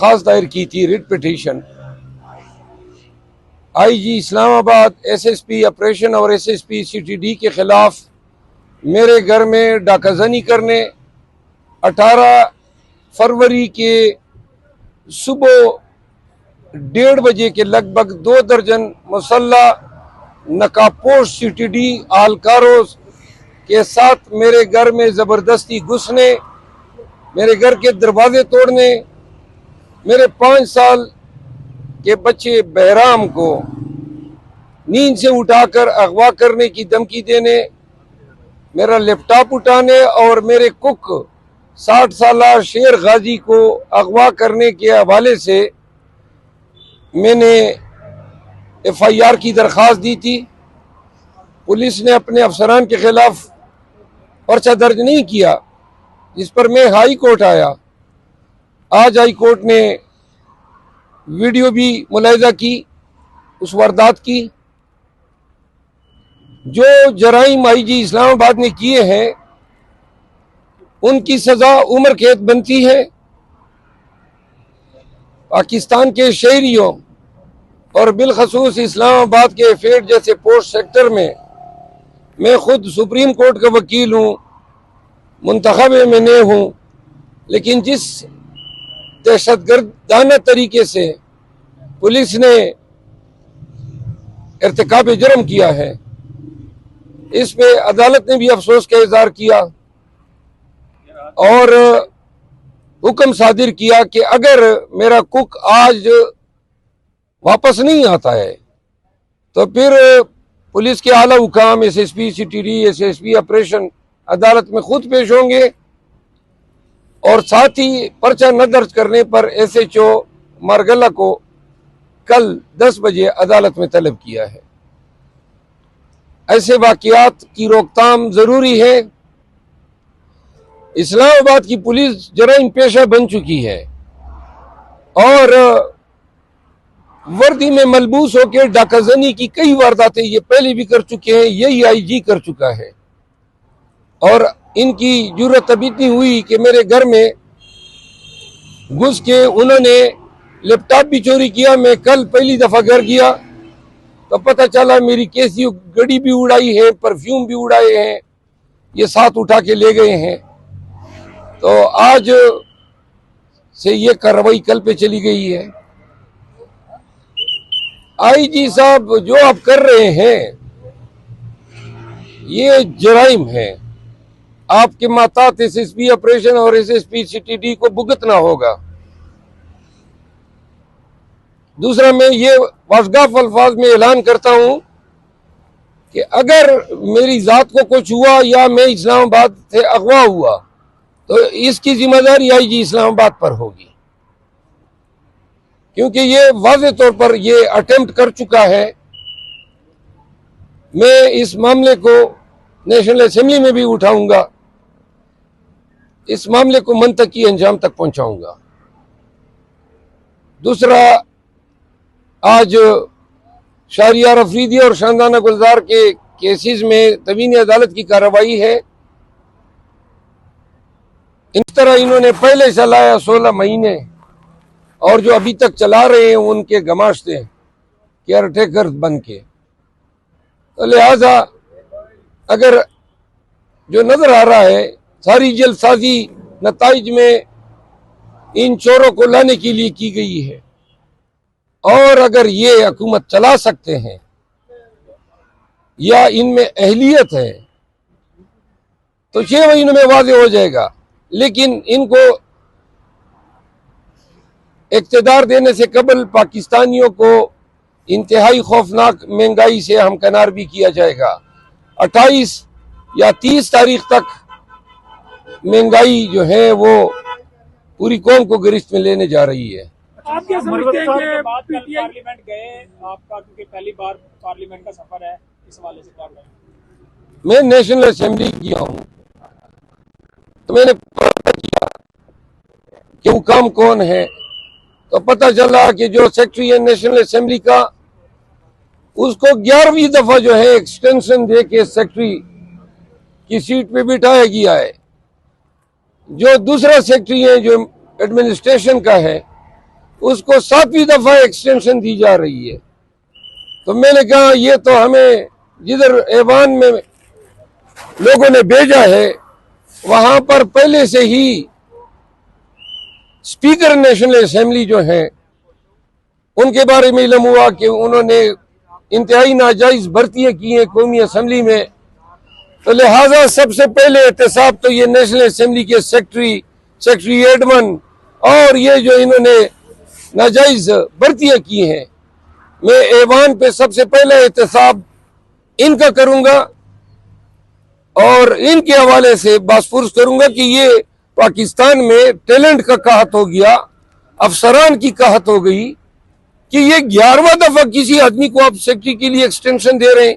खास दायर की थी writ petition. IG Islamabad, SSP operation और एसएसपी सीटीडी के खिलाफ मेरे घर में डाकाजनी करने 18 फरवरी के सुबह 1:30 बजे के लगभग 2 दर्जन मुसल्ला नकाबपोश सीटीडी आलकारों के साथ मेरे घर में ज़बरदस्ती घुसने, मेरे घर के दरवाजे तोड़ने, मेरे 5 साल के बच्चे बहराम को नींद से उठाकर अगवा करने की धमकी देने, मेरा लैपटॉप उठाने और मेरे कुक 60 साला शेर गाजी को अगवा करने के हवाले से मैंने एफआईआर की दरख्वास्त दी थी। पुलिस ने अपने अफसरान के खिलाफ पर्चा दर्ज नहीं किया, जिस पर मैं हाई कोर्ट आया। आज हाई कोर्ट ने वीडियो भी मुलाहिजा की उस वारदात की। जो जराइम आईजी इस्लामाबाद ने किए हैं उनकी सजा उम्र कैद बनती है। पाकिस्तान के शहरियों और बिलखसूस इस्लामाबाद के फेड जैसे पोस्ट सेक्टर में मैं खुद सुप्रीम कोर्ट का वकील हूँ, मुंतखब एमएनए हूँ, लेकिन जिस दहशतगर्दाना तरीके से पुलिस ने इर्तिकाब जुर्म किया है, इस पे अदालत ने भी अफसोस का इजहार किया और हुक्म सादिर किया कि अगर मेरा कुक आज वापस नहीं आता है तो फिर पुलिस के आला हुकाम एसएसपी सीटीडी, एसएसपी ऑपरेशन अदालत में खुद पेश होंगे और साथ ही पर्चा न दर्ज करने पर एसएचओ मारगला को कल 10 बजे अदालत में तलब किया है। ऐसे वाकयात की रोकथाम जरूरी है। इस्लामाबाद की पुलिस जराइम पेशा बन चुकी है और वर्दी में मलबूस होकर डाकाजनी की कई वारदातें ये पहले भी कर चुके हैं, यही आईजी कर चुका है। और इनकी जुर्रत अभी इतनी हुई कि मेरे घर में घुस के उन्होंने लैपटॉप भी चोरी किया। मैं कल पहली दफा घर गया तो पता चला मेरी कैसी गड़ी भी उड़ाई है, परफ्यूम भी उड़ाए हैं, ये साथ उठा के ले गए हैं। तो आज से ये कार्रवाई कल पे चली गई है। आईजी साहब जो आप कर रहे हैं ये जराइम है। आपके मातात एसएसपी ऑपरेशन और एसएसपी सीटीडी को भुगतना होगा। दूसरा, मैं ये वाशगाफ अल्फाज में ऐलान करता हूं कि अगर मेरी जात को कुछ हुआ या मैं इस्लामाबाद से अगवा हुआ तो इसकी जिम्मेदारी आईजी इस्लामाबाद पर होगी, क्योंकि ये वाज़े तौर पर ये अटेम्प्ट कर चुका है। मैं इस मामले को नेशनल असेंबली में भी उठाऊंगा, इस मामले को मंतकी अंजाम तक पहुंचाऊंगा। दूसरा, आज शाहरियार अफरीदी और शानदाना गुलजार के केसेस में तवीनी अदालत की कार्रवाई है। इस तरह इन्होंने पहले चलाया 16 महीने और जो अभी तक चला रहे हैं उनके गमाश्ते केयर टेकर बन के। तो लिहाजा अगर जो नजर आ रहा है सारी जल्दसाजी नताइज में इन चोरों को लाने के लिए की गई है, और अगर ये हुकूमत चला सकते हैं या इनमें अहलियत है तो 6 महीनों में वाज़ेह हो जाएगा। लेकिन इनको इक़्तिदार देने से कबल पाकिस्तानियों को इंतहाई खौफनाक महंगाई से हमकनार भी किया जाएगा। 28 या 30 तारीख तक महंगाई जो है वो पूरी कौम को गिरफ्त में लेने जा रही है। आप क्या समझते हैं कि पार्लियामेंट गए आपका, क्योंकि पहली बार पार्लियामेंट का सफर है, इस हवाले से क्या कहें? मैं नेशनल असेंबली किया हूँ तो मैंने पता किया कि हुकाम कौन है, तो पता चला कि जो सेक्रेटरी है नेशनल असेंबली का उसको 11वीं दफा जो है एक्सटेंशन दे के सेक्रेटरी की सीट पे बिठाया गया है। जो दूसरा सेक्रेटरी है जो एडमिनिस्ट्रेशन का है उसको 7वीं दफा एक्सटेंशन दी जा रही है। तो मैंने कहा ये तो हमें जिधर ऐवान में लोगों ने भेजा है वहां पर पहले से ही स्पीकर नेशनल असेंबली जो हैं उनके बारे में इल्म हुआ कि उन्होंने इंतहाई नाजायज भर्तियां की हैं कौमी असेंबली में। तो लिहाजा सबसे पहले एहतसाब तो ये नेशनल असेंबली के सेक्रेटरी एडमन और ये जो इन्होंने नाजायज भर्तियां की हैं, मैं ऐवान पे सबसे पहले एहतसाब इनका करूंगा और इनके हवाले से बासपुरस करूंगा कि ये पाकिस्तान में टैलेंट का कहत हो गया, अफसरान की कहत हो गई कि ये 11वां दफा किसी आदमी को आप सेक्रेटरी के लिए एक्सटेंशन दे रहे हैं।